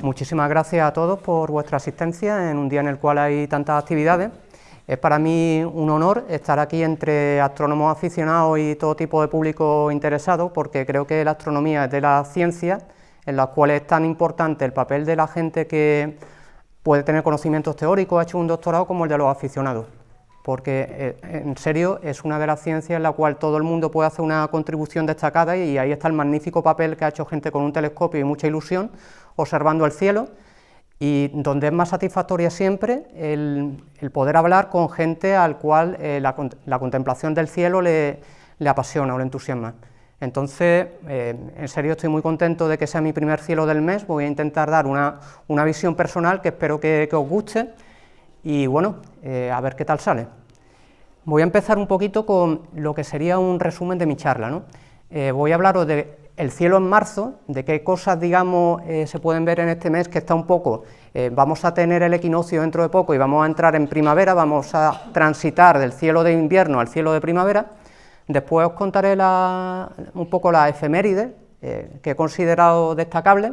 muchísimas gracias a todos por vuestra asistencia en un día en el cual hay tantas actividades. Es para mí un honor estar aquí entre astrónomos aficionados y todo tipo de público interesado, porque creo que la astronomía es de las ciencias en las cuales es tan importante el papel de la gente que puede tener conocimientos teóricos, ha hecho un doctorado, como el de los aficionados, porque en serio es una de las ciencias en la cual todo el mundo puede hacer una contribución destacada, y ahí está el magnífico papel que ha hecho gente con un telescopio y mucha ilusión observando el cielo, y donde es más satisfactoria siempre el poder hablar con gente al cual la contemplación del cielo le apasiona o le entusiasma. Entonces, en serio estoy muy contento de que sea mi primer cielo del mes. Voy a intentar dar una visión personal que espero que os guste, y bueno, a ver qué tal sale. Voy a empezar un poquito con lo que sería un resumen de mi charla, ¿no? Voy a hablaros de el cielo en marzo, de qué cosas, digamos, se pueden ver en este mes, que está un poco, vamos a tener el equinoccio dentro de poco y vamos a entrar en primavera, vamos a transitar del cielo de invierno al cielo de primavera. Después os contaré un poco las efemérides que he considerado destacables.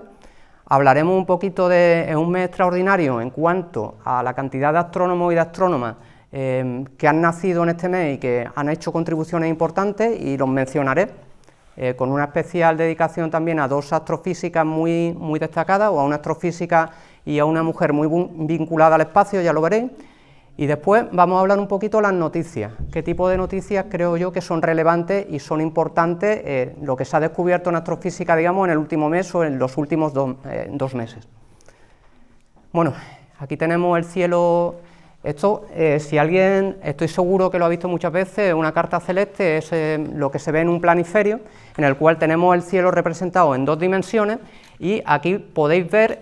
Hablaremos un poquito de un mes extraordinario en cuanto a la cantidad de astrónomos y de astrónomas que han nacido en este mes y que han hecho contribuciones importantes, y los mencionaré. Con una especial dedicación también a dos astrofísicas muy destacadas, o a una astrofísica y a una mujer muy vinculada al espacio, ya lo veréis. Y después vamos a hablar un poquito de las noticias, qué tipo de noticias creo yo que son relevantes y son importantes, lo que se ha descubierto en astrofísica, digamos, en el último mes o en los últimos dos meses. Bueno, aquí tenemos el cielo. Esto, si alguien, estoy seguro que lo ha visto muchas veces, una carta celeste es lo que se ve en un planiferio, en el cual tenemos el cielo representado en dos dimensiones, y aquí podéis ver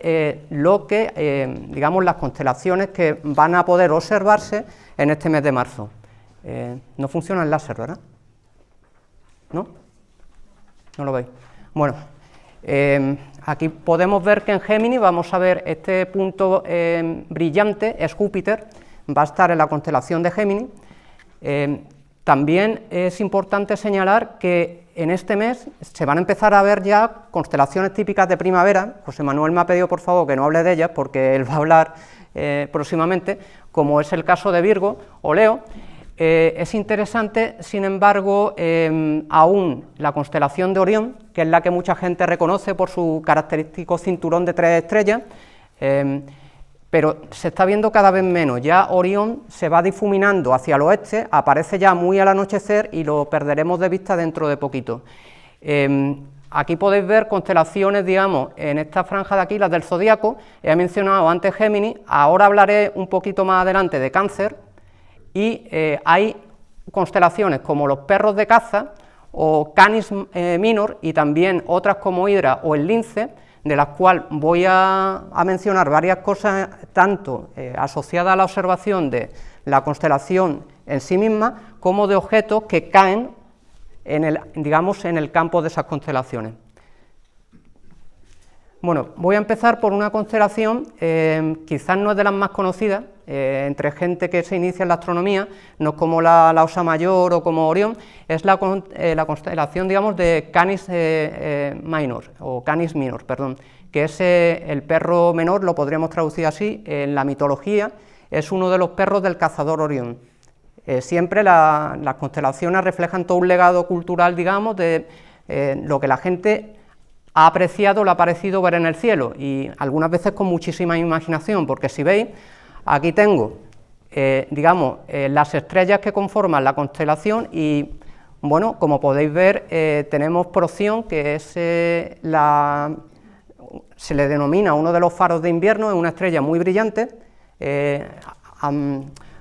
digamos, las constelaciones que van a poder observarse en este mes de marzo. No funciona el láser, ¿verdad? ¿No? ¿No lo veis? Bueno, aquí podemos ver que en Géminis vamos a ver este punto brillante, es Júpiter, va a estar en la constelación de Géminis. También es importante señalar que en este mes se van a empezar a ver ya constelaciones típicas de primavera. José Manuel me ha pedido por favor que no hable de ellas, porque él va a hablar próximamente, como es el caso de Virgo o Leo. Es interesante, sin embargo, aún la constelación de Orión, que es la que mucha gente reconoce por su característico cinturón de 3 estrellas, pero se está viendo cada vez menos. Ya Orión se va difuminando hacia el oeste, aparece ya muy al anochecer y lo perderemos de vista dentro de poquito. Aquí podéis ver constelaciones, digamos, en esta franja de aquí, las del zodíaco. He mencionado antes Géminis, ahora hablaré un poquito más adelante de Cáncer, y hay constelaciones como los perros de caza o Canis Minor, y también otras como Hidra o el Lince, de las cuales voy a mencionar varias cosas, tanto asociadas a la observación de la constelación en sí misma, como de objetos que caen digamos, en el campo de esas constelaciones. Bueno, voy a empezar por una constelación, quizás no es de las más conocidas, entre gente que se inicia en la astronomía, no es como la Osa Mayor o como Orión, es la constelación, digamos, de Canis Minor, o Canis Minor, perdón, que es el perro menor, lo podríamos traducir así, en la mitología, es uno de los perros del cazador Orión. Siempre las constelaciones reflejan todo un legado cultural, digamos, de lo que la gente ha apreciado, le ha parecido ver en el cielo, y algunas veces con muchísima imaginación, porque si veis, aquí tengo, digamos, las estrellas que conforman la constelación, y bueno, como podéis ver, tenemos Procyon, que es se le denomina uno de los faros de invierno, es una estrella muy brillante,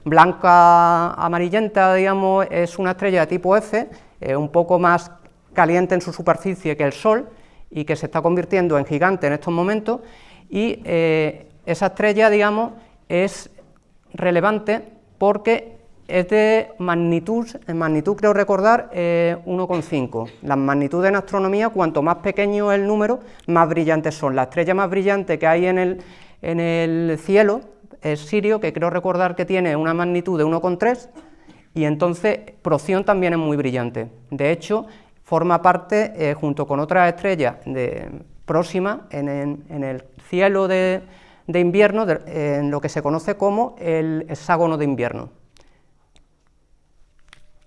blanca amarillenta, digamos, es una estrella de tipo F, un poco más caliente en su superficie que el Sol, y que se está convirtiendo en gigante en estos momentos, y esa estrella, digamos, es relevante porque es de magnitud, en magnitud creo recordar 1,5. Las magnitudes en astronomía, cuanto más pequeño es el número, más brillantes son. La estrella más brillante que hay en el cielo es Sirio, que creo recordar que tiene una magnitud de 1,3, y entonces Procyon también es muy brillante. De hecho, forma parte, junto con otras estrellas próxima en el cielo de invierno, en lo que se conoce como el hexágono de invierno.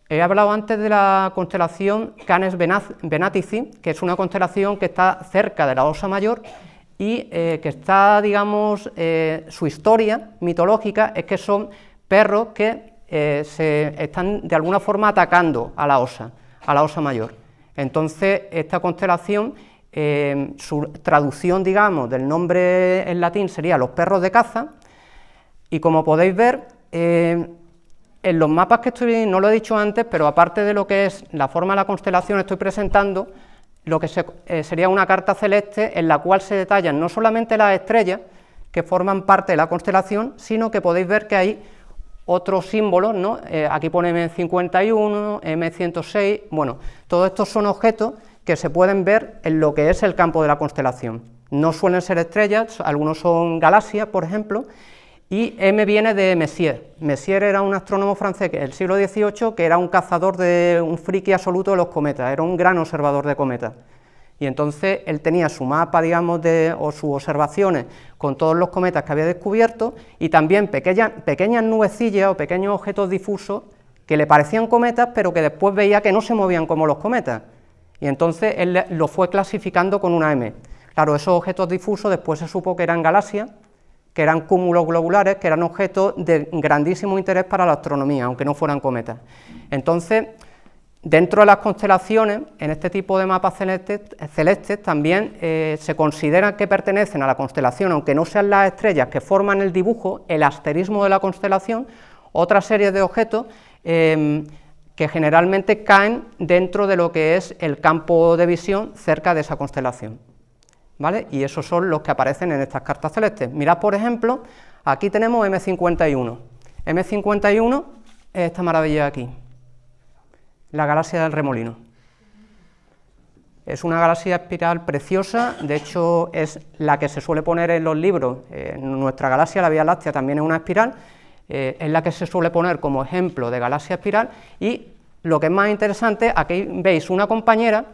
He hablado antes de la constelación Canes Venatici, que es una constelación que está cerca de la Osa Mayor y que está, digamos, su historia mitológica es que son perros que se están de alguna forma atacando a la Osa Mayor. Entonces, esta constelación, su traducción, digamos, del nombre en latín sería los perros de caza, y como podéis ver, en los mapas que estoy, no lo he dicho antes, pero aparte de lo que es la forma de la constelación, estoy presentando lo que sería una carta celeste en la cual se detallan no solamente las estrellas que forman parte de la constelación, sino que podéis ver que hay otros símbolos, ¿no? Aquí pone M51, M106, bueno, todos estos son objetos que se pueden ver en lo que es el campo de la constelación. No suelen ser estrellas, algunos son galaxias, por ejemplo, y M viene de Messier. Messier era un astrónomo francés del siglo XVIII que era un cazador, un friki absoluto de los cometas, era un gran observador de cometas. Y entonces él tenía su mapa, digamos, o sus observaciones con todos los cometas que había descubierto y también pequeñas nubecillas o pequeños objetos difusos que le parecían cometas, pero que después veía que no se movían como los cometas. Y entonces él lo fue clasificando con una M. Claro, esos objetos difusos después se supo que eran galaxias, que eran cúmulos globulares, que eran objetos de grandísimo interés para la astronomía, aunque no fueran cometas. Entonces, dentro de las constelaciones, en este tipo de mapas celestes también se consideran que pertenecen a la constelación, aunque no sean las estrellas que forman el dibujo, el asterismo de la constelación, otra serie de objetos que generalmente caen dentro de lo que es el campo de visión cerca de esa constelación, ¿vale? Y esos son los que aparecen en estas cartas celestes. Mirad, por ejemplo, aquí tenemos M51. M51 es esta maravilla de aquí, la galaxia del Remolino. Es una galaxia espiral preciosa, de hecho es la que se suele poner en los libros. Nuestra galaxia, la Vía Láctea, también es una espiral, es la que se suele poner como ejemplo de galaxia espiral, y lo que es más interesante, aquí veis una compañera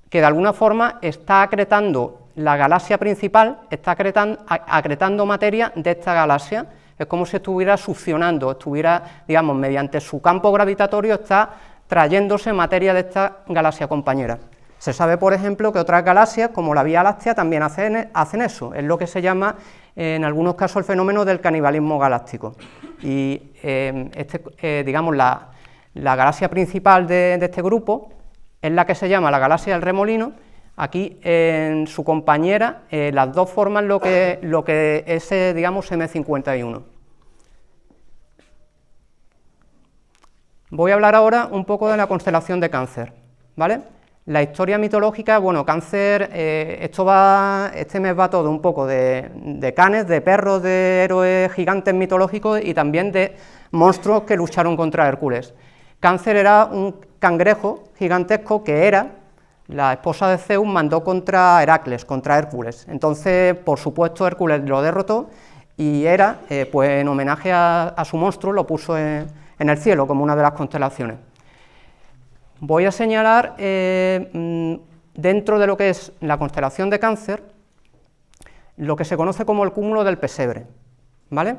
que de alguna forma está acretando la galaxia principal, está acretando materia de esta galaxia, es como si estuviera succionando, digamos, mediante su campo gravitatorio está trayéndose materia de esta galaxia compañera. Se sabe, por ejemplo, que otras galaxias, como la Vía Láctea, también hacen eso, es lo que se llama, en algunos casos, el fenómeno del canibalismo galáctico. Y digamos, la galaxia principal de este grupo es la que se llama la galaxia del Remolino. Aquí, en su compañera, las dos forman lo que es, digamos, M51. Voy a hablar ahora un poco de la constelación de Cáncer, ¿vale? La historia mitológica, bueno, Cáncer, este mes va todo un poco de canes, de perros, de héroes gigantes mitológicos y también de monstruos que lucharon contra Hércules. Cáncer era un cangrejo gigantesco que Hera, la esposa de Zeus, mandó contra Heracles, contra Hércules. Entonces, por supuesto, Hércules lo derrotó y Hera, pues en homenaje a su monstruo, lo puso en el cielo como una de las constelaciones. Voy a señalar dentro de lo que es la constelación de Cáncer lo que se conoce como el cúmulo del pesebre, ¿vale?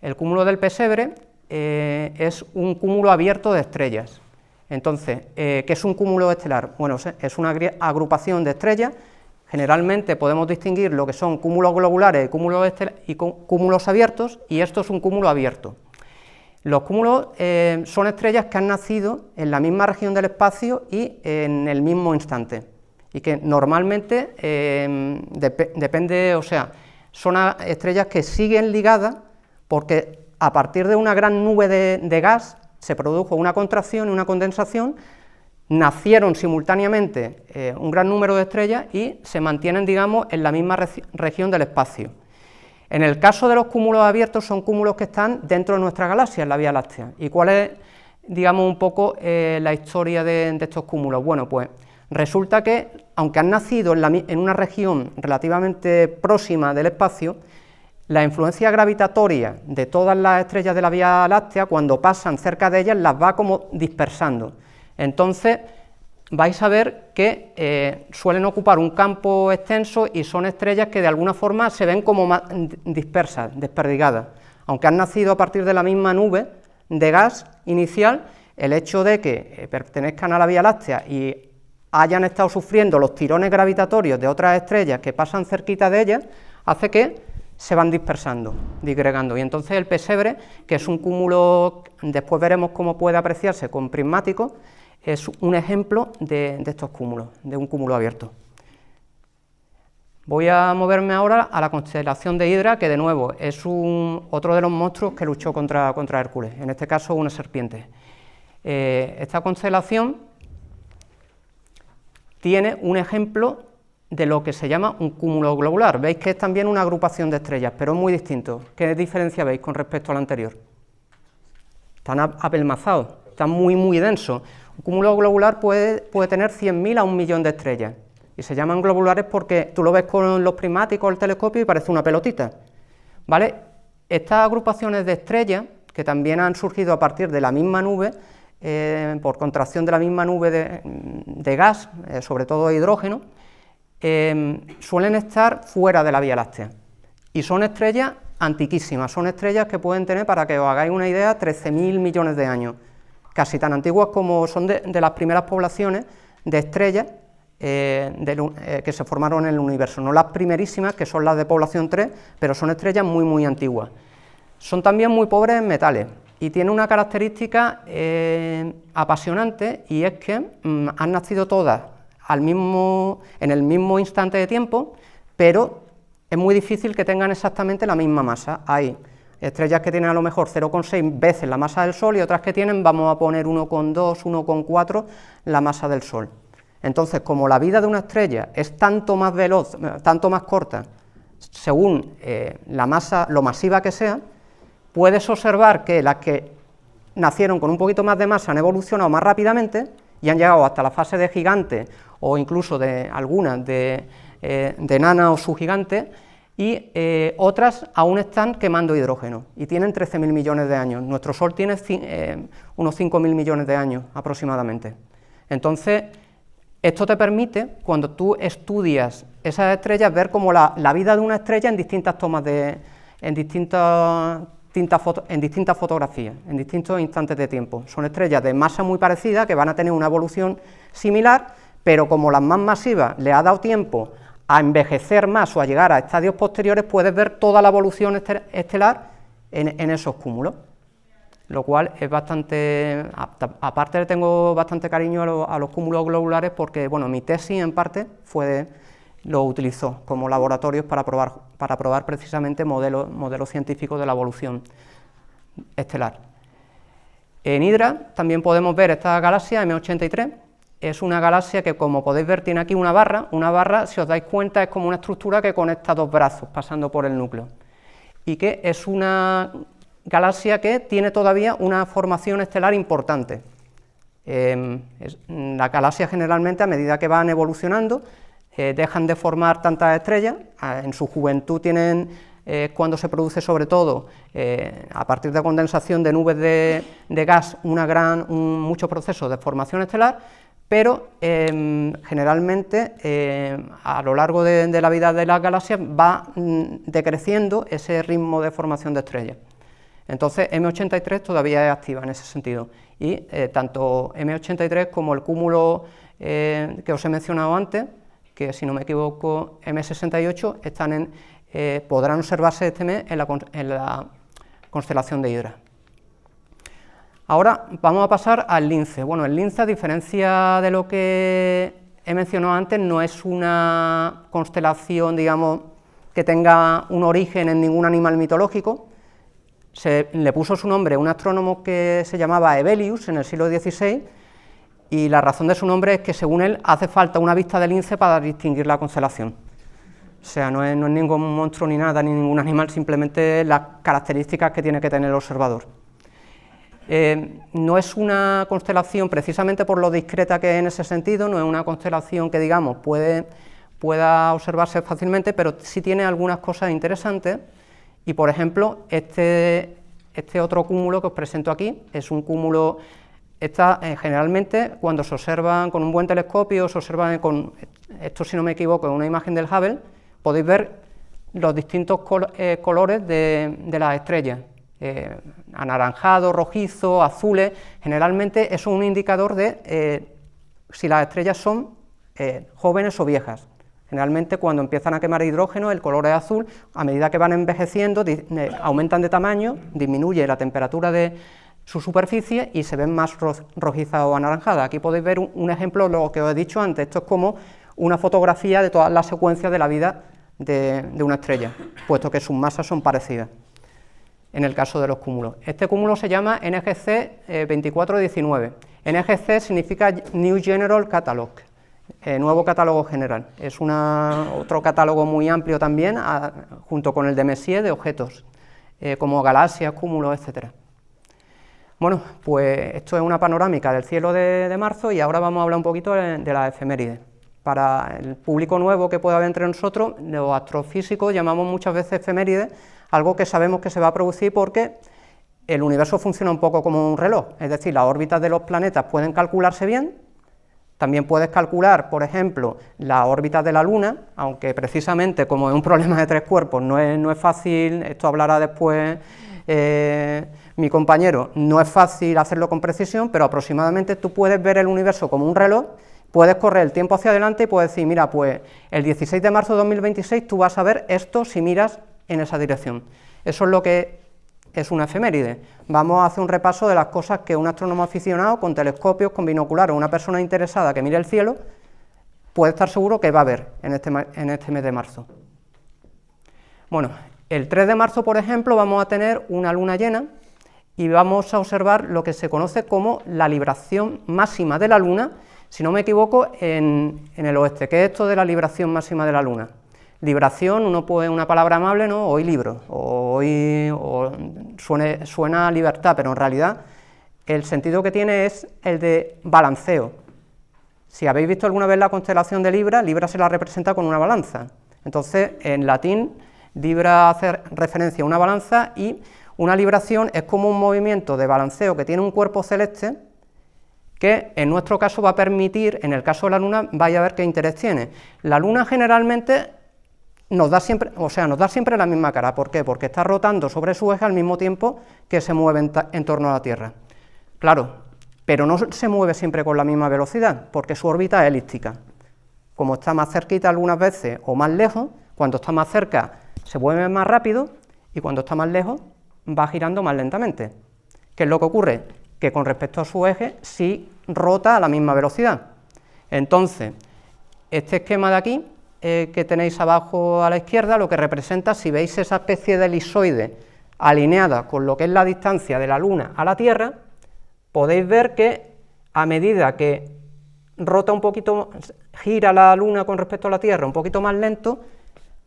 El cúmulo del pesebre es un cúmulo abierto de estrellas. Entonces, ¿qué es un cúmulo estelar? Bueno, es una agrupación de estrellas. Generalmente podemos distinguir lo que son cúmulos globulares y cúmulos abiertos, y esto es un cúmulo abierto. Los cúmulos son estrellas que han nacido en la misma región del espacio y en el mismo instante, y que normalmente depende, o sea, son estrellas que siguen ligadas porque a partir de una gran nube de gas se produjo una contracción y una condensación, nacieron simultáneamente un gran número de estrellas y se mantienen, digamos, en la misma región del espacio. En el caso de los cúmulos abiertos, son cúmulos que están dentro de nuestra galaxia, en la Vía Láctea. ¿Y cuál es, digamos, un poco la historia de estos cúmulos? Bueno, pues resulta que, aunque han nacido en una región relativamente próxima del espacio, la influencia gravitatoria de todas las estrellas de la Vía Láctea, cuando pasan cerca de ellas, las va como dispersando. Entonces, vais a ver que suelen ocupar un campo extenso y son estrellas que de alguna forma se ven como más dispersas, desperdigadas. Aunque han nacido a partir de la misma nube de gas inicial, el hecho de que pertenezcan a la Vía Láctea y hayan estado sufriendo los tirones gravitatorios de otras estrellas que pasan cerquita de ellas, hace que se van dispersando, disgregando, y entonces el pesebre, que es un cúmulo, después veremos cómo puede apreciarse con prismáticos, es un ejemplo de estos cúmulos, de un cúmulo abierto. Voy a moverme ahora a la constelación de Hidra, que de nuevo es otro de los monstruos que luchó contra Hércules, en este caso una serpiente. Esta constelación tiene un ejemplo de lo que se llama un cúmulo globular. Veis que es también una agrupación de estrellas, pero es muy distinto. ¿Qué diferencia veis con respecto al anterior? Están apelmazados, están muy densos. Un cúmulo globular puede tener 100.000 a 1.000.000 de estrellas, y se llaman globulares porque tú lo ves con los prismáticos, el telescopio, y parece una pelotita, ¿vale? Estas agrupaciones de estrellas, que también han surgido a partir de la misma nube, por contracción de la misma nube de gas, sobre todo de hidrógeno, suelen estar fuera de la Vía Láctea, y son estrellas antiquísimas, son estrellas que pueden tener, para que os hagáis una idea, 13.000 millones de años, casi tan antiguas como son de las primeras poblaciones de estrellas que se formaron en el universo, no las primerísimas, que son las de población 3, pero son estrellas muy antiguas. Son también muy pobres en metales, y tiene una característica apasionante, y es que han nacido todas en el mismo instante de tiempo, pero es muy difícil que tengan exactamente la misma masa. Hay estrellas que tienen a lo mejor 0,6 veces la masa del Sol, y otras que tienen, vamos a poner 1,2, 1,4 la masa del Sol. Entonces, como la vida de una estrella es tanto más veloz, tanto más corta, según la masa, lo masiva que sea, puedes observar que las que nacieron con un poquito más de masa han evolucionado más rápidamente y han llegado hasta la fase de gigante, o incluso de algunas de nana o subgigante, y otras aún están quemando hidrógeno y tienen 13.000 millones de años. Nuestro Sol tiene unos 5.000 millones de años aproximadamente. Entonces, esto te permite, cuando tú estudias esas estrellas, ver como la vida de una estrella en distintas tomas en distintas fotografías, en distintos instantes de tiempo. Son estrellas de masa muy parecida, que van a tener una evolución similar, pero como las más masivas le ha dado tiempo a envejecer más o a llegar a estadios posteriores, puedes ver toda la evolución estelar en esos cúmulos, lo cual es bastante... Aparte le tengo bastante cariño a los cúmulos globulares, porque bueno, mi tesis en parte lo utilizó como laboratorios para probar precisamente modelos científicos de la evolución estelar. En Hidra también podemos ver esta galaxia M83. Es una galaxia que, como podéis ver, tiene aquí una barra, si os dais cuenta, es como una estructura que conecta dos brazos pasando por el núcleo, y que es una galaxia que tiene todavía una formación estelar importante. Las galaxias generalmente, a medida que van evolucionando, dejan de formar tantas estrellas. En su juventud tienen, cuando se produce sobre todo, a partir de condensación de nubes de gas, muchos procesos de formación estelar, pero generalmente a lo largo de la vida de las galaxias va decreciendo ese ritmo de formación de estrellas. Entonces M83 todavía es activa en ese sentido, y tanto M83 como el cúmulo que os he mencionado antes, que si no me equivoco M68, podrán observarse este mes en la constelación de Hidra. Ahora vamos a pasar al Lince. Bueno, el Lince, a diferencia de lo que he mencionado antes, no es una constelación, digamos, que tenga un origen en ningún animal mitológico. Le puso su nombre un astrónomo que se llamaba Hevelius en el siglo XVI, y la razón de su nombre es que, según él, hace falta una vista de lince para distinguir la constelación. O sea, no es ningún monstruo ni nada, ni ningún animal, simplemente las características que tiene que tener el observador. No es una constelación, precisamente por lo discreta que es en ese sentido, no es una constelación que, digamos, pueda observarse fácilmente, pero sí tiene algunas cosas interesantes, y por ejemplo, este otro cúmulo que os presento aquí es un cúmulo generalmente cuando se observan con un buen telescopio, se observan con, esto si no me equivoco, en una imagen del Hubble, podéis ver los distintos colores de las estrellas, anaranjado, rojizo, azules. Generalmente eso es un indicador de si las estrellas son jóvenes o viejas. Generalmente cuando empiezan a quemar hidrógeno el color es azul, a medida que van envejeciendo aumentan de tamaño, disminuye la temperatura de su superficie y se ven más rojizas o anaranjadas. Aquí podéis ver un ejemplo de lo que os he dicho antes. Esto es como una fotografía de todas las secuencias de la vida de una estrella, puesto que sus masas son parecidas, en el caso de los cúmulos. Este cúmulo se llama NGC 2419. NGC significa New General Catalog, nuevo catálogo general. Es otro catálogo muy amplio también, junto con el de Messier, de objetos, como galaxias, cúmulos, etcétera. Bueno, pues esto es una panorámica del cielo de marzo y ahora vamos a hablar un poquito de las efemérides. Para el público nuevo que pueda haber entre nosotros, los astrofísicos llamamos muchas veces efemérides algo que sabemos que se va a producir porque el universo funciona un poco como un reloj, es decir, las órbitas de los planetas pueden calcularse bien. También puedes calcular, por ejemplo, las órbitas de la Luna, aunque precisamente como es un problema de tres cuerpos no es fácil, esto hablará después mi compañero, no es fácil hacerlo con precisión, pero aproximadamente tú puedes ver el universo como un reloj, puedes correr el tiempo hacia adelante y puedes decir, mira, pues el 16 de marzo de 2026 tú vas a ver esto si miras en esa dirección. Eso es lo que es una efeméride. Vamos a hacer un repaso de las cosas que un astrónomo aficionado, con telescopios, con binoculares, una persona interesada que mire el cielo, puede estar seguro que va a ver en este mes de marzo. Bueno, el 3 de marzo, por ejemplo, vamos a tener una luna llena y vamos a observar lo que se conoce como la libración máxima de la luna, si no me equivoco, en el oeste. ¿Qué es esto de la libración máxima de la luna? Libración, uno puede, una palabra amable, ¿no? Hoy libro, o suena a libertad, pero en realidad el sentido que tiene es el de balanceo. Si habéis visto alguna vez la constelación de Libra, Libra se la representa con una balanza. Entonces, en latín, Libra hace referencia a una balanza y una libración es como un movimiento de balanceo que tiene un cuerpo celeste que en nuestro caso va a permitir, en el caso de la Luna, vaya a ver qué interés tiene. La Luna generalmente nos da siempre la misma cara. ¿Por qué? Porque está rotando sobre su eje al mismo tiempo que se mueve en torno a la Tierra. Claro, pero no se mueve siempre con la misma velocidad, porque su órbita es elíptica. Como está más cerquita algunas veces o más lejos, cuando está más cerca se mueve más rápido y cuando está más lejos va girando más lentamente. ¿Qué es lo que ocurre? Que con respecto a su eje sí rota a la misma velocidad. Entonces, este esquema de aquí que tenéis abajo a la izquierda, lo que representa, si veis esa especie de elipsoide alineada con lo que es la distancia de la Luna a la Tierra, podéis ver que a medida que rota un poquito, gira la Luna con respecto a la Tierra un poquito más lento,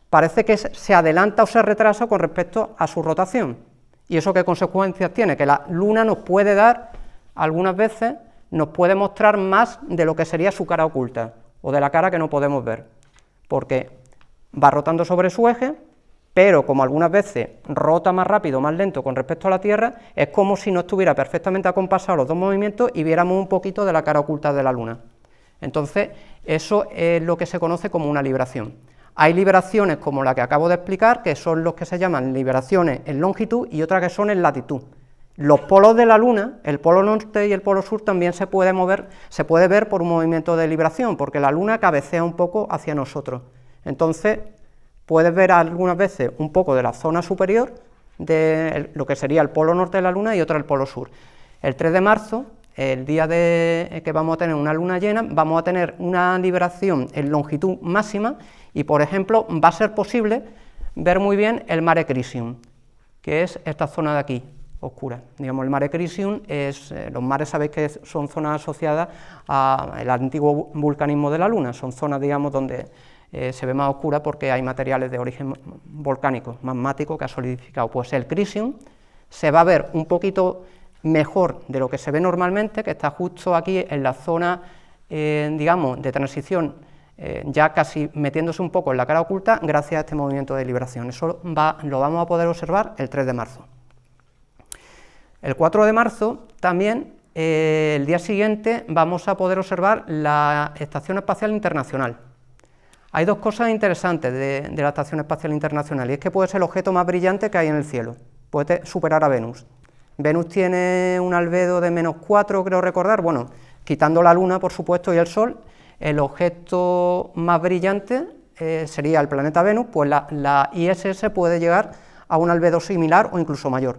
parece que se adelanta o se retrasa con respecto a su rotación. ¿Y eso qué consecuencias tiene? Que la Luna nos puede dar, algunas veces, nos puede mostrar más de lo que sería su cara oculta, o de la cara que no podemos ver, porque va rotando sobre su eje, pero como algunas veces rota más rápido, más lento con respecto a la Tierra, es como si no estuviera perfectamente acompasados los dos movimientos y viéramos un poquito de la cara oculta de la Luna. Entonces, eso es lo que se conoce como una libración. Hay libraciones como la que acabo de explicar, que son los que se llaman libraciones en longitud y otras que son en latitud. Los polos de la Luna, el polo norte y el polo sur, también se puede mover, se puede ver por un movimiento de libración, porque la Luna cabecea un poco hacia nosotros. Entonces, puedes ver algunas veces un poco de la zona superior de lo que sería el polo norte de la Luna y otra el polo sur. El 3 de marzo, el día que vamos a tener una luna llena, vamos a tener una libración en longitud máxima y, por ejemplo, va a ser posible ver muy bien el Mare Crisium, que es esta zona de aquí, oscura. Digamos, el Mare Crisium es, los mares sabéis que son zonas asociadas al antiguo vulcanismo de la Luna, son zonas, digamos, donde se ve más oscura porque hay materiales de origen volcánico, magmático, que ha solidificado. Pues el Crisium se va a ver un poquito mejor de lo que se ve normalmente, que está justo aquí en la zona, digamos, de transición, ya casi metiéndose un poco en la cara oculta, gracias a este movimiento de libración. Eso lo vamos a poder observar el 3 de marzo. El 4 de marzo también el día siguiente vamos a poder observar la Estación Espacial Internacional. Hay dos cosas interesantes de la Estación Espacial Internacional, y es que puede ser el objeto más brillante que hay en el cielo, puede superar a Venus. Venus tiene un albedo de -4, creo recordar, bueno, quitando la Luna, por supuesto, y el Sol, el objeto más brillante sería el planeta Venus, pues la ISS puede llegar a un albedo similar o incluso mayor.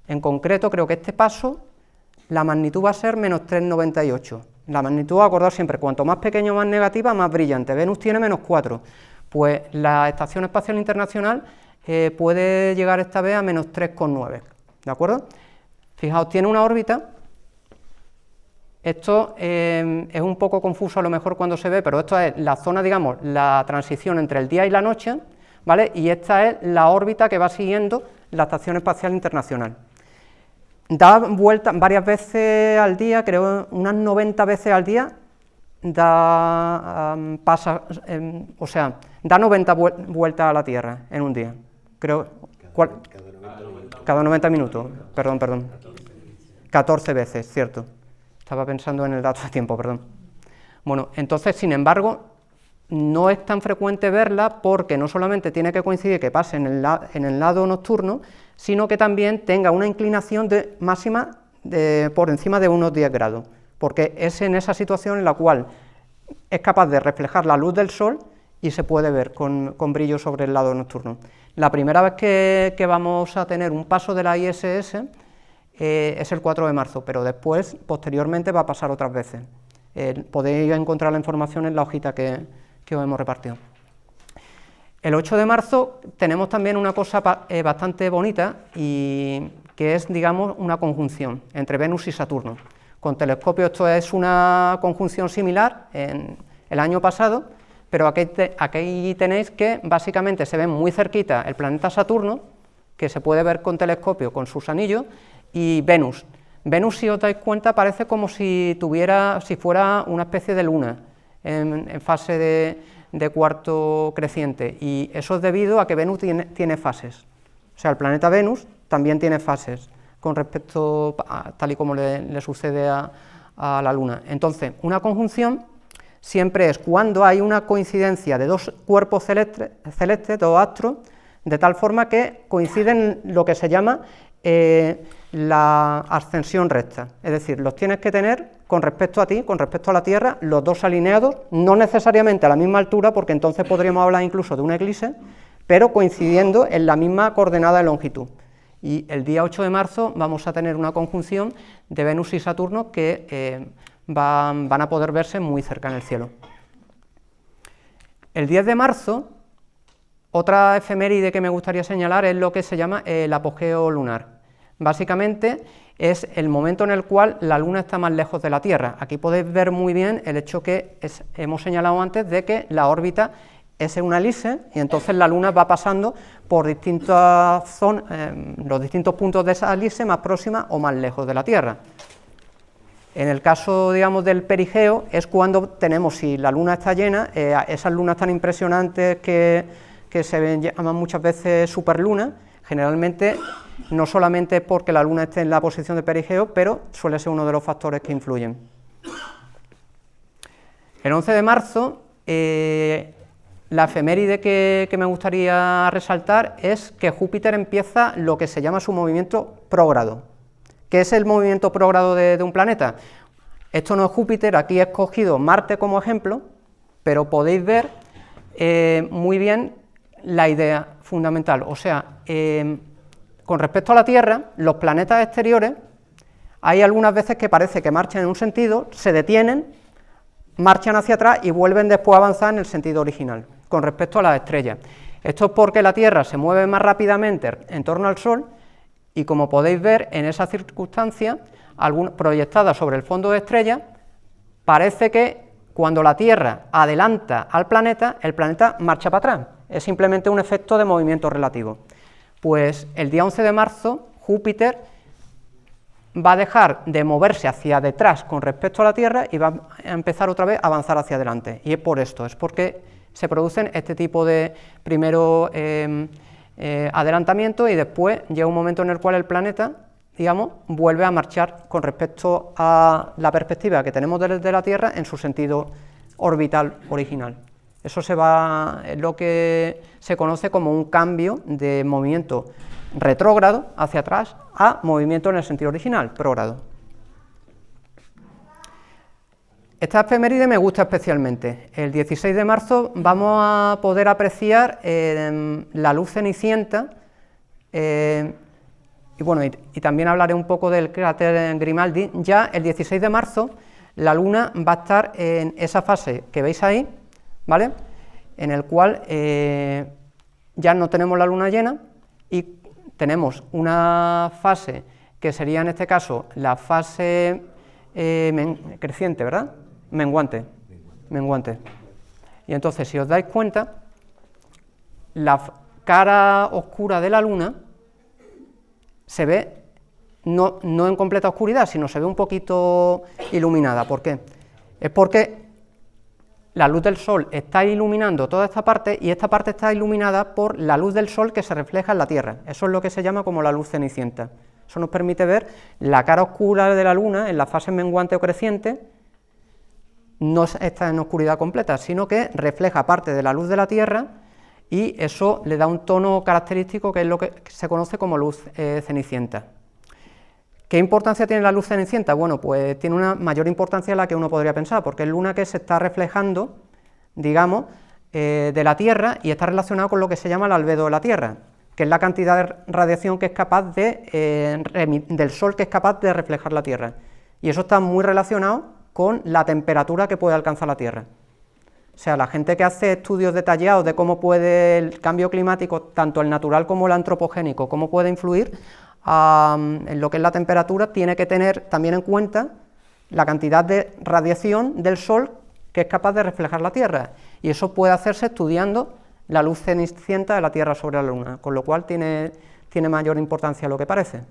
En concreto, creo que este paso, la magnitud va a ser -398. La magnitud, acordad siempre, cuanto más pequeño, más negativa, más brillante. Venus tiene -4, pues la Estación Espacial Internacional puede llegar esta vez a -3,9, ¿de acuerdo? Fijaos, tiene una órbita. Esto es un poco confuso a lo mejor cuando se ve, pero esto es la zona, digamos, la transición entre el día y la noche, ¿vale? Y esta es la órbita que va siguiendo la Estación Espacial Internacional. Da vueltas varias veces al día, creo unas 90 veces al día, da 90 vueltas a la Tierra en un día. Creo, cada 90 minutos, perdón. 14 veces, cierto. Estaba pensando en el dato de tiempo, perdón. Bueno, entonces, sin embargo, no es tan frecuente verla porque no solamente tiene que coincidir que pase en el lado nocturno, sino que también tenga una inclinación máxima por encima de unos 10 grados, porque es en esa situación en la cual es capaz de reflejar la luz del Sol y se puede ver con brillo sobre el lado nocturno. La primera vez que vamos a tener un paso de la ISS es el 4 de marzo, pero después, posteriormente, va a pasar otras veces. Podéis encontrar la información en la hojita que os hemos repartido. El 8 de marzo tenemos también una cosa bastante bonita, y que es, digamos, una conjunción entre Venus y Saturno. Con telescopio esto es una conjunción similar en el año pasado, pero aquí tenéis que básicamente se ven muy cerquita el planeta Saturno, que se puede ver con telescopio con sus anillos, y Venus. Venus, si os dais cuenta, parece como si fuera una especie de luna en fase de cuarto creciente, y eso es debido a que Venus tiene fases. O sea, el planeta Venus también tiene fases con respecto tal y como le sucede a la Luna. Entonces, una conjunción siempre es cuando hay una coincidencia de dos cuerpos celestes, dos astros, de tal forma que coinciden lo que se llama la ascensión recta, es decir, los tienes que tener con respecto a ti, con respecto a la Tierra, los dos alineados, no necesariamente a la misma altura, porque entonces podríamos hablar incluso de un eclipse, pero coincidiendo en la misma coordenada de longitud. Y el día 8 de marzo vamos a tener una conjunción de Venus y Saturno que van a poder verse muy cerca en el cielo. El 10 de marzo, otra efeméride que me gustaría señalar es lo que se llama el apogeo lunar. Básicamente es el momento en el cual la Luna está más lejos de la Tierra. Aquí podéis ver muy bien el hecho que hemos señalado antes de que la órbita es una elipse, y entonces la Luna va pasando por distintas zonas, los distintos puntos de esa elipse más próxima o más lejos de la Tierra. En el caso, digamos, del perigeo, es cuando tenemos, si la Luna está llena, esas lunas tan impresionantes que se llaman muchas veces superlunas. Generalmente no solamente es porque la Luna esté en la posición de perigeo, pero suele ser uno de los factores que influyen. El 11 de marzo, la efeméride que me gustaría resaltar es que Júpiter empieza lo que se llama su movimiento prógrado. ¿Qué es el movimiento prógrado de un planeta? Esto no es Júpiter, aquí he escogido Marte como ejemplo, pero podéis ver muy bien la idea fundamental. O sea, con respecto a la Tierra, los planetas exteriores, hay algunas veces que parece que marchan en un sentido, se detienen, marchan hacia atrás y vuelven después a avanzar en el sentido original, con respecto a las estrellas. Esto es porque la Tierra se mueve más rápidamente en torno al Sol, y como podéis ver en esa circunstancia, proyectada sobre el fondo de estrellas, parece que cuando la Tierra adelanta al planeta, el planeta marcha para atrás. Es simplemente un efecto de movimiento relativo. Pues el día 11 de marzo, Júpiter va a dejar de moverse hacia detrás con respecto a la Tierra y va a empezar otra vez a avanzar hacia adelante. Y es por esto, es porque se producen este tipo de, primero, adelantamiento, y después llega un momento en el cual el planeta digamos, vuelve a marchar con respecto a la perspectiva que tenemos desde la Tierra en su sentido orbital original. Eso es lo que se conoce como un cambio de movimiento retrógrado hacia atrás a movimiento en el sentido original, prógrado. Esta efeméride me gusta especialmente. El 16 de marzo vamos a poder apreciar la luz cenicienta, y también hablaré un poco del cráter Grimaldi. Ya el 16 de marzo la Luna va a estar en esa fase que veis ahí, ¿vale?, en el cual ya no tenemos la Luna llena y tenemos una fase que sería en este caso la fase creciente, ¿verdad?, menguante. Y entonces, si os dais cuenta, la cara oscura de la Luna se ve no en completa oscuridad, sino se ve un poquito iluminada. ¿Por qué? Es porque la luz del Sol está iluminando toda esta parte, y esta parte está iluminada por la luz del Sol que se refleja en la Tierra. Eso es lo que se llama como la luz cenicienta. Eso nos permite ver la cara oscura de la Luna en la fase menguante o creciente. No está en oscuridad completa, sino que refleja parte de la luz de la Tierra, y eso le da un tono característico que es lo que se conoce como luz cenicienta. ¿Qué importancia tiene la luz cenicienta? Bueno, pues tiene una mayor importancia de la que uno podría pensar, porque es luna que se está reflejando, digamos, de la Tierra, y está relacionado con lo que se llama el albedo de la Tierra, que es la cantidad de radiación que es capaz del Sol que es capaz de reflejar la Tierra. Y eso está muy relacionado con la temperatura que puede alcanzar la Tierra. O sea, la gente que hace estudios detallados de cómo puede el cambio climático, tanto el natural como el antropogénico, cómo puede influir en lo que es la temperatura, tiene que tener también en cuenta la cantidad de radiación del Sol que es capaz de reflejar la Tierra, y eso puede hacerse estudiando la luz cenicienta de la Tierra sobre la Luna, con lo cual tiene mayor importancia de lo que parece.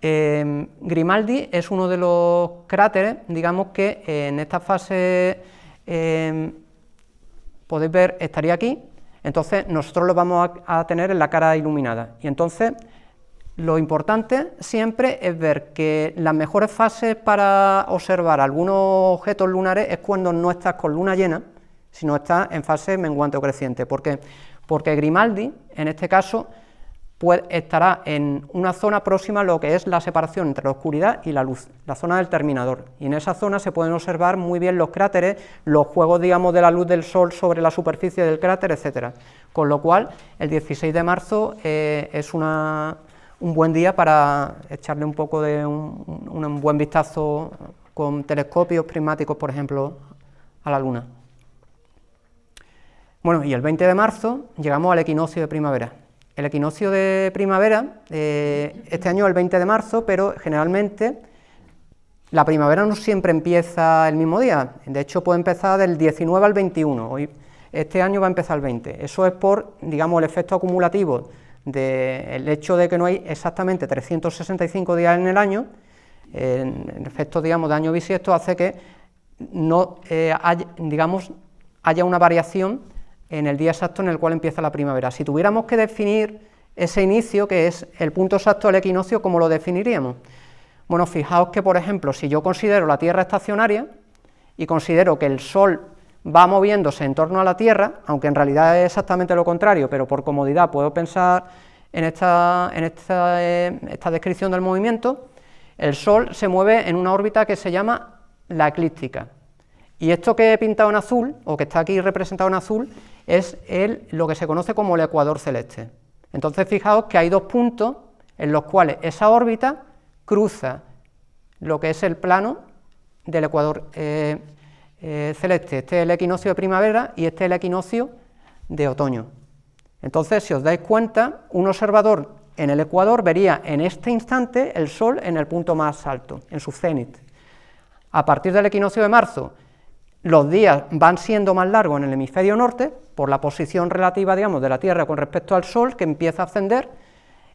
Grimaldi es uno de los cráteres, digamos, que en esta fase podéis ver, estaría aquí. Entonces nosotros lo vamos a tener en la cara iluminada, y entonces lo importante siempre es ver que las mejores fases para observar algunos objetos lunares es cuando no estás con luna llena, sino estás en fase menguante o creciente. ¿Por qué? Porque Grimaldi, en este caso, estará en una zona próxima a lo que es la separación entre la oscuridad y la luz, la zona del terminador, y en esa zona se pueden observar muy bien los cráteres, los juegos, digamos, de la luz del Sol sobre la superficie del cráter, etcétera. Con lo cual, el 16 de marzo es un buen día para echarle un poco de un buen vistazo con telescopios prismáticos, por ejemplo, a la Luna. Bueno, y el 20 de marzo llegamos al equinoccio de primavera. El equinoccio de primavera, este año es el 20 de marzo, pero generalmente la primavera no siempre empieza el mismo día, de hecho puede empezar del 19 al 21, este año va a empezar el 20, eso es por, digamos, el efecto acumulativo del hecho de que no hay exactamente 365 días en el año. El efecto, digamos, de año bisiesto hace que no haya una variación en el día exacto en el cual empieza la primavera. Si tuviéramos que definir ese inicio, que es el punto exacto del equinoccio, ¿cómo lo definiríamos? Bueno, fijaos que, por ejemplo, si yo considero la Tierra estacionaria y considero que el Sol va moviéndose en torno a la Tierra, aunque en realidad es exactamente lo contrario, pero por comodidad puedo pensar en esta descripción del movimiento, el Sol se mueve en una órbita que se llama la eclíptica. Y esto que he pintado en azul, o que está aquí representado en azul, es lo que se conoce como el ecuador celeste. Entonces fijaos que hay dos puntos en los cuales esa órbita cruza lo que es el plano del ecuador celeste. Este es el equinoccio de primavera y este es el equinoccio de otoño. Entonces, si os dais cuenta, un observador en el ecuador vería en este instante el Sol en el punto más alto, en su cenit. A partir del equinoccio de marzo, los días van siendo más largos en el hemisferio norte, por la posición relativa, digamos, de la Tierra con respecto al Sol, que empieza a ascender,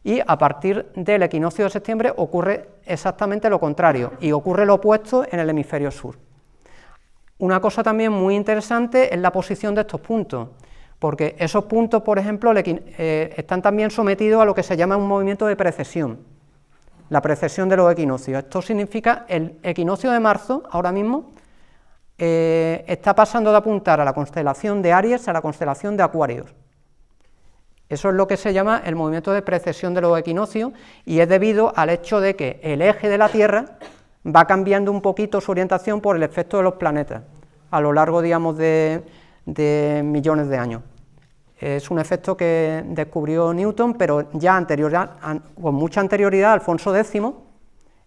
y a partir del equinoccio de septiembre ocurre exactamente lo contrario, y ocurre lo opuesto en el hemisferio sur. Una cosa también muy interesante es la posición de estos puntos, porque esos puntos, por ejemplo, están también sometidos a lo que se llama un movimiento de precesión. la precesión de los equinoccios. Esto significa el equinoccio de marzo, ahora mismo, está pasando de apuntar a la constelación de Aries a la constelación de Acuario. Eso es lo que se llama el movimiento de precesión de los equinoccios, y es debido al hecho de que el eje de la Tierra va cambiando un poquito su orientación por el efecto de los planetas, a lo largo, digamos, de millones de años. Es un efecto que descubrió Newton, pero ya con mucha anterioridad, Alfonso X,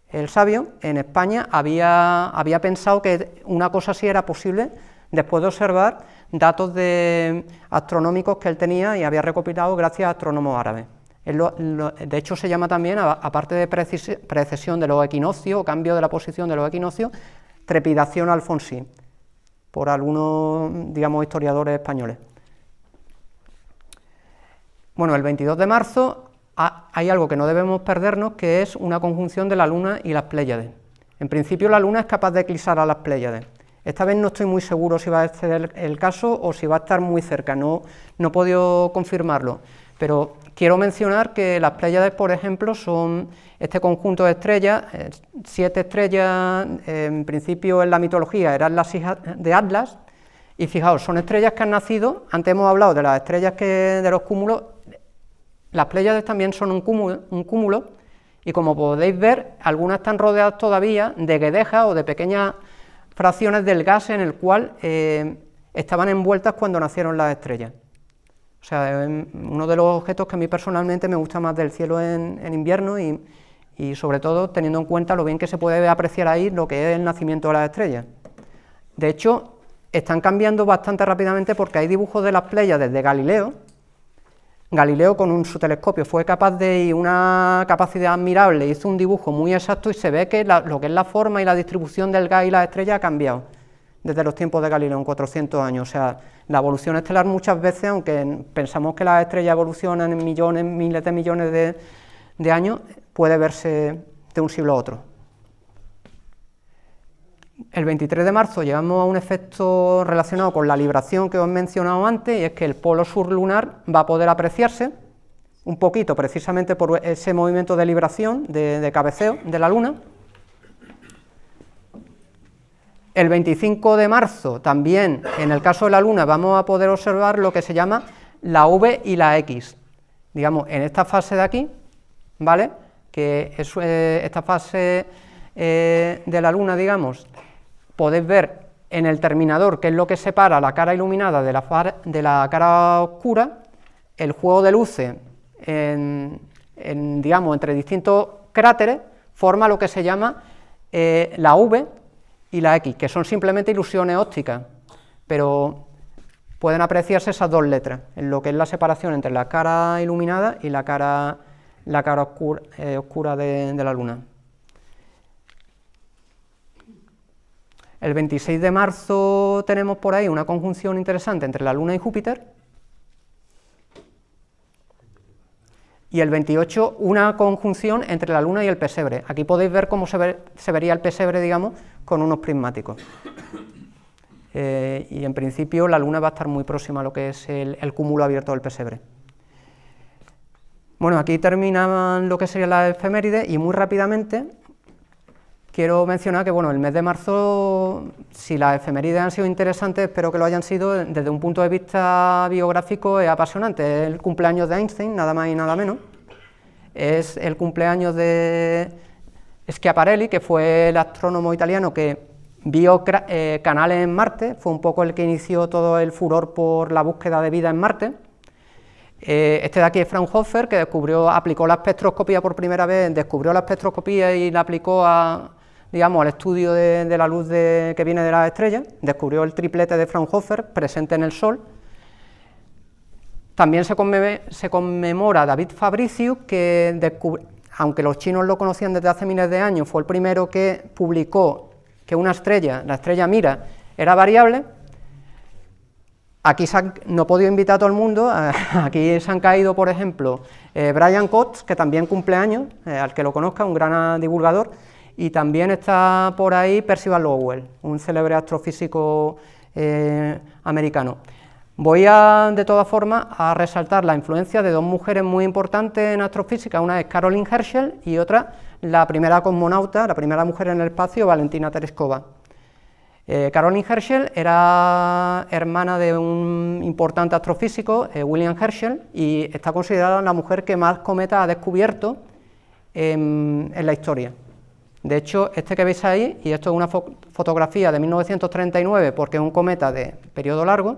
el sabio, en España había pensado que una cosa así era posible después de observar datos astronómicos que él tenía y había recopilado gracias a astrónomos árabes. De hecho, se llama también, aparte de precesión de los equinoccios o cambio de la posición de los equinoccios, trepidación alfonsí, por algunos, digamos, historiadores españoles. Bueno, el 22 de marzo hay algo que no debemos perdernos, que es una conjunción de la Luna y las Pléyades. En principio, la Luna es capaz de eclipsar a las Pléyades. Esta vez no estoy muy seguro si va a ser el caso o si va a estar muy cerca, no he podido confirmarlo, pero quiero mencionar que las Pléyades, por ejemplo, son este conjunto de estrellas, 7 estrellas, en principio en la mitología eran las hijas de Atlas, y fijaos, son estrellas que han nacido, antes hemos hablado de las estrellas de los cúmulos, las Pléyades también son un cúmulo, y como podéis ver, algunas están rodeadas todavía de guedejas o de pequeñas fracciones del gas en el cual estaban envueltas cuando nacieron las estrellas. O sea, es uno de los objetos que a mí personalmente me gusta más del cielo en invierno y sobre todo teniendo en cuenta lo bien que se puede apreciar ahí lo que es el nacimiento de las estrellas. De hecho, están cambiando bastante rápidamente porque hay dibujos de las Pléyades de Galileo. Galileo con su telescopio fue capaz de una capacidad admirable, hizo un dibujo muy exacto y se ve que lo que es la forma y la distribución del gas y las estrellas ha cambiado desde los tiempos de Galileo, en 400 años. O sea, la evolución estelar muchas veces, aunque pensamos que las estrellas evolucionan en millones, miles de millones de años, puede verse de un siglo a otro. El 23 de marzo llegamos a un efecto relacionado con la libración que os he mencionado antes, y es que el polo sur lunar va a poder apreciarse un poquito, precisamente por ese movimiento de libración, de cabeceo de la Luna. El 25 de marzo, también, en el caso de la Luna, vamos a poder observar lo que se llama la V y la X. Digamos, en esta fase de aquí, ¿vale?, que es esta fase de la Luna, digamos, podéis ver en el terminador, que es lo que separa la cara iluminada de la cara oscura, el juego de luces digamos, entre distintos cráteres, forma lo que se llama la V y la X, que son simplemente ilusiones ópticas, pero pueden apreciarse esas dos letras, en lo que es la separación entre la cara iluminada y la cara oscura de la Luna. El 26 de marzo tenemos por ahí una conjunción interesante entre la Luna y Júpiter, y el 28 una conjunción entre la Luna y el pesebre. Aquí podéis ver cómo se vería el pesebre, digamos, con unos prismáticos. Y en principio la Luna va a estar muy próxima a lo que es el cúmulo abierto del pesebre. Bueno, aquí terminan lo que serían las efemérides, y muy rápidamente quiero mencionar que, bueno, el mes de marzo, si las efemérides han sido interesantes, espero que lo hayan sido desde un punto de vista biográfico, es apasionante. Es el cumpleaños de Einstein, nada más y nada menos. Es el cumpleaños de Schiaparelli, que fue el astrónomo italiano que vio canales en Marte, fue un poco el que inició todo el furor por la búsqueda de vida en Marte. Este de aquí es Fraunhofer, que aplicó la espectroscopía por primera vez, descubrió la espectroscopía y la aplicó digamos, al estudio de la luz que viene de las estrellas, descubrió el triplete de Fraunhofer presente en el Sol. También se conmemora a David Fabricius, que aunque los chinos lo conocían desde hace miles de años, fue el primero que publicó que una estrella, la estrella Mira, era variable. Aquí no he podido invitar a todo el mundo, aquí se han caído, por ejemplo, Brian Cox, que también cumple años, al que lo conozca, un gran divulgador, y también está por ahí Percival Lowell, un célebre astrofísico americano. Voy de todas formas, a resaltar la influencia de dos mujeres muy importantes en astrofísica, una es Caroline Herschel y otra la primera cosmonauta, la primera mujer en el espacio, Valentina Tereshkova. Caroline Herschel era hermana de un importante astrofísico, William Herschel, y está considerada la mujer que más cometas ha descubierto en la historia. De hecho, este que veis ahí, y esto es una fotografía de 1939, porque es un cometa de periodo largo,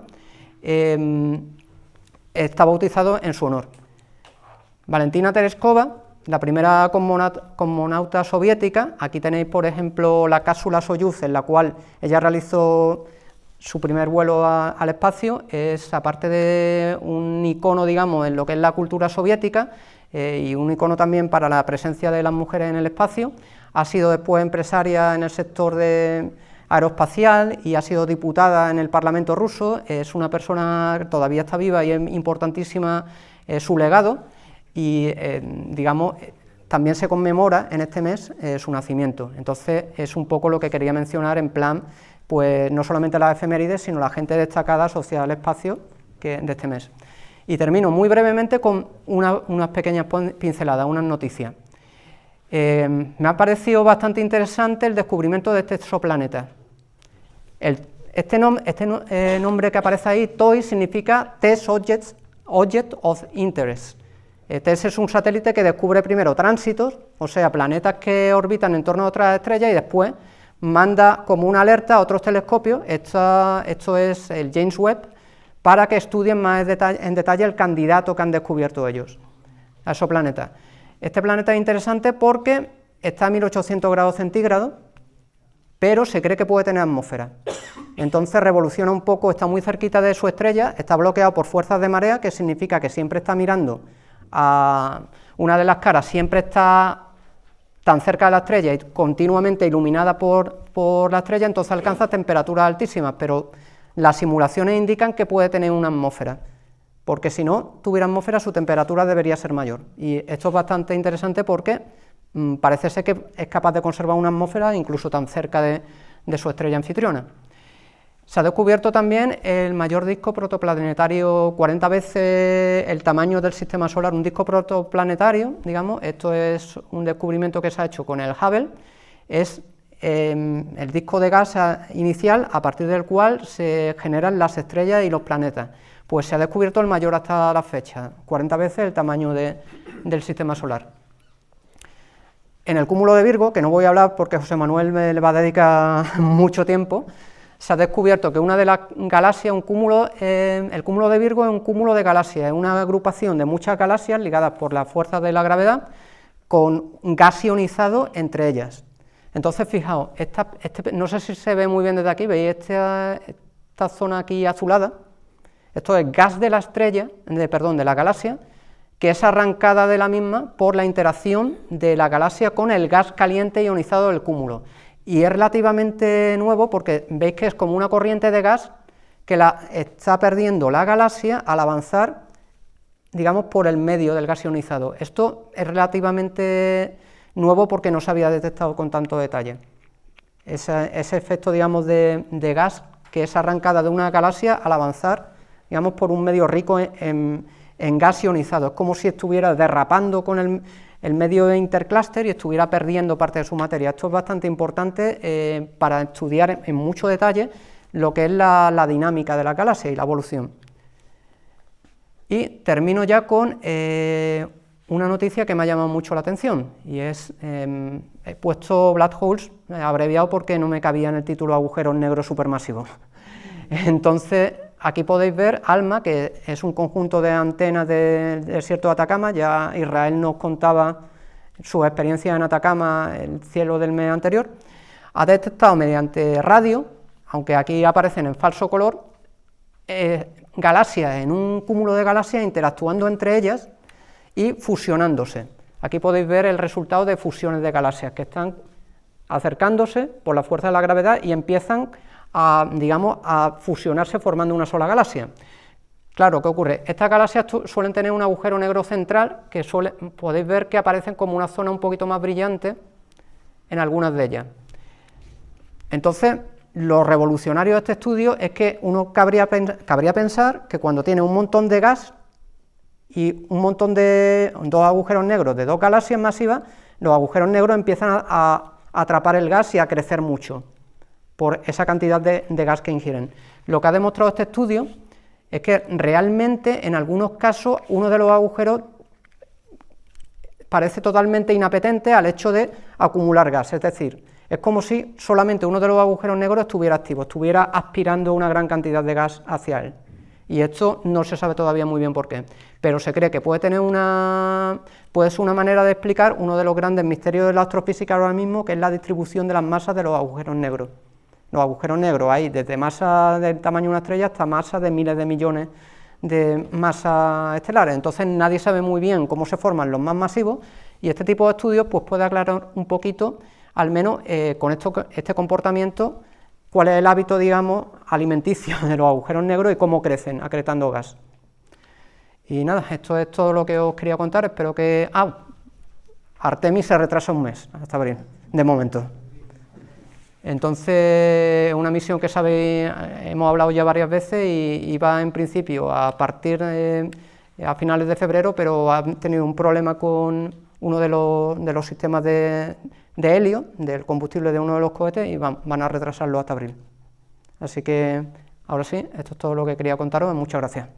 está bautizado en su honor. Valentina Tereshkova, la primera cosmonauta soviética. Aquí tenéis, por ejemplo, la cápsula Soyuz, en la cual ella realizó su primer vuelo al espacio. Es, aparte de un icono, digamos, en lo que es la cultura soviética, y un icono también para la presencia de las mujeres en el espacio. Ha sido después empresaria en el sector aeroespacial y ha sido diputada en el Parlamento ruso. Es una persona que todavía está viva y es importantísima su legado. Y digamos, también se conmemora en este mes su nacimiento. Entonces es un poco lo que quería mencionar en plan, pues no solamente las efemérides, sino la gente destacada asociada al espacio de este mes. Y termino muy brevemente con unas pequeñas pinceladas, unas noticias. Me ha parecido bastante interesante el descubrimiento de este exoplaneta. Este nombre que aparece ahí, TOI, significa Test Object of Interest. TESS es un satélite que descubre primero tránsitos, o sea, planetas que orbitan en torno a otras estrellas, y después manda como una alerta a otros telescopios, esto es el James Webb, para que estudien más en detalle el candidato que han descubierto ellos, a esos planetas. Este planeta es interesante porque está a 1800 grados centígrados, pero se cree que puede tener atmósfera. Entonces revoluciona un poco, está muy cerquita de su estrella, está bloqueado por fuerzas de marea, que significa que siempre está mirando a una de las caras, siempre está tan cerca de la estrella y continuamente iluminada por la estrella, entonces alcanza temperaturas altísimas, pero las simulaciones indican que puede tener una atmósfera, porque si no tuviera atmósfera su temperatura debería ser mayor, y esto es bastante interesante porque parece ser que es capaz de conservar una atmósfera incluso tan cerca de su estrella anfitriona. Se ha descubierto también el mayor disco protoplanetario, 40 veces el tamaño del sistema solar, un disco protoplanetario, digamos. Esto es un descubrimiento que se ha hecho con el Hubble, es el disco de gas inicial a partir del cual se generan las estrellas y los planetas. Pues se ha descubierto el mayor hasta la fecha, 40 veces el tamaño del sistema solar. En el cúmulo de Virgo, que no voy a hablar porque José Manuel me le va a dedicar mucho tiempo, se ha descubierto que una de las galaxias, el cúmulo de Virgo es un cúmulo de galaxias, es una agrupación de muchas galaxias ligadas por las fuerzas de la gravedad, con gas ionizado entre ellas. Entonces, fijaos, no sé si se ve muy bien desde aquí, veis esta zona aquí azulada, esto es gas de la estrella, de la galaxia, que es arrancada de la misma por la interacción de la galaxia con el gas caliente ionizado del cúmulo. Y es relativamente nuevo porque veis que es como una corriente de gas que está perdiendo la galaxia al avanzar, digamos, por el medio del gas ionizado. Esto es relativamente nuevo porque no se había detectado con tanto detalle. Ese efecto, digamos, de gas que es arrancada de una galaxia al avanzar, digamos, por un medio rico en gas ionizado. Es como si estuviera derrapando con el medio de interclúster y estuviera perdiendo parte de su materia. Esto es bastante importante para estudiar en mucho detalle lo que es la dinámica de la galaxia y la evolución. Y termino ya con una noticia que me ha llamado mucho la atención, y es, he puesto black holes, abreviado porque no me cabía en el título agujeros negros supermasivos. Entonces, aquí podéis ver ALMA, que es un conjunto de antenas del desierto de Atacama. Ya Israel nos contaba su experiencia en Atacama, el cielo del mes anterior. Ha detectado mediante radio, aunque aquí aparecen en falso color, galaxias en un cúmulo de galaxias interactuando entre ellas y fusionándose. Aquí podéis ver el resultado de fusiones de galaxias que están acercándose por la fuerza de la gravedad y empiezan a fusionarse formando una sola galaxia. Claro, ¿qué ocurre? Estas galaxias suelen tener un agujero negro central que podéis ver que aparecen como una zona un poquito más brillante en algunas de ellas. Entonces, lo revolucionario de este estudio es que uno cabría pensar que cuando tiene un montón de gas y un montón de dos agujeros negros de dos galaxias masivas, los agujeros negros empiezan a atrapar el gas y a crecer mucho por esa cantidad de gas que ingieren. Lo que ha demostrado este estudio es que realmente en algunos casos uno de los agujeros parece totalmente inapetente al hecho de acumular gas, es decir, es como si solamente uno de los agujeros negros estuviera activo, estuviera aspirando una gran cantidad de gas hacia él. Y esto no se sabe todavía muy bien por qué, pero se cree que puede ser una manera de explicar uno de los grandes misterios de la astrofísica ahora mismo, que es la distribución de las masas de los agujeros negros. Los agujeros negros hay desde masas del tamaño de una estrella hasta masas de miles de millones de masas estelares, entonces nadie sabe muy bien cómo se forman los más masivos, y este tipo de estudios pues, puede aclarar un poquito, al menos con este comportamiento, cuál es el hábito, digamos, alimenticio de los agujeros negros y cómo crecen, acretando gas. Y nada, esto es todo lo que os quería contar, espero que... Artemis se retrasa un mes, hasta abril, de momento. Entonces, una misión que sabéis, hemos hablado ya varias veces y iba en principio a partir a finales de febrero, pero ha tenido un problema con uno de los sistemas de helio, del combustible de uno de los cohetes, y van a retrasarlo hasta abril. Así que, ahora sí, esto es todo lo que quería contaros, muchas gracias.